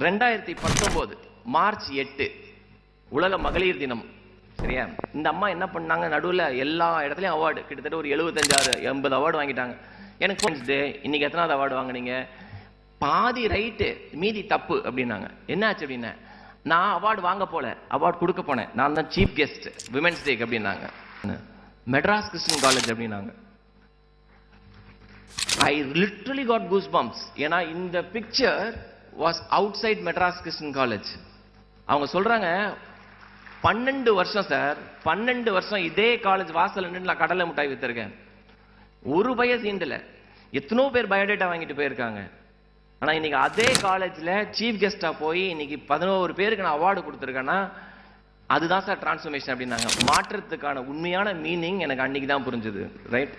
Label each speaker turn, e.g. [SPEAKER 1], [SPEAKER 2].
[SPEAKER 1] 2019 March 8 உலக மகளிர் தினம். சரியா? இந்த அம்மா என்ன பண்ணாங்க, நடுவில் எல்லா இடத்துலையும் அவார்டு, கிட்டத்தட்ட ஒரு 75-80 அவார்டு வாங்கிட்டாங்க. எனக்கு டே இன்னைக்கு எத்தனாவது அவார்டு வாங்கினீங்க? பாதி ரைட்டு மீதி தப்பு அப்படின்னாங்க. என்ன ஆச்சு அப்படின்னா, நான் அவார்டு வாங்க போல, அவார்டு கொடுக்க போனேன், நான் தான் சீஃப் கெஸ்ட் விமென்ஸ் டேக்கு அப்படின்னாங்க. மெட்ராஸ் கிறிஸ்டியன் காலேஜ் அப்படின்னாங்க. I literally got goosebumps. ஏன்னா இந்த picture was outside Madras Christian college. அவங்க சொல்றாங்க 12 வருஷம் சார், 12 வருஷம் இதே காலேஜ் வாசல் நின்று நான் கடலை மிட்டாய் வித்திருக்கேன். ஒரு பைய சீண்டல, எத்தனோ பேர் பயோடேட்டா வாங்கிட்டு போயிருக்காங்க. ஆனா இன்னைக்கு அதே காலேஜ்ல சீஃப் கெஸ்டா போய் இன்னைக்கு 11 பேருக்கு நான் அவார்டு கொடுத்துருக்கேன்னா அதுதான் சார் டிரான்ஸ்ஃபர்மேஷன் அப்படின்னாங்க. மாற்றத்துக்கான உண்மையான மீனிங் எனக்கு அன்னைக்கு தான் புரிஞ்சுது. ரைட்?